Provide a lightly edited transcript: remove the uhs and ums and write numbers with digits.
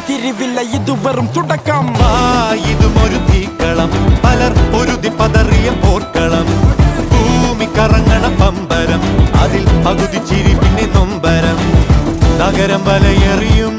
തിരിവില്ല, ഇത് വെറും തുടക്കം. ഇതും ഒരു തീക്കളം, പലർ പൊരുതി പതറിയ പോർക്കളം. ഭൂമി കറങ്ങണ പമ്പരം, അതിൽ പകുതി ചിരി പിന്നെ നൊമ്പരം. നഗരം വലയെറിയും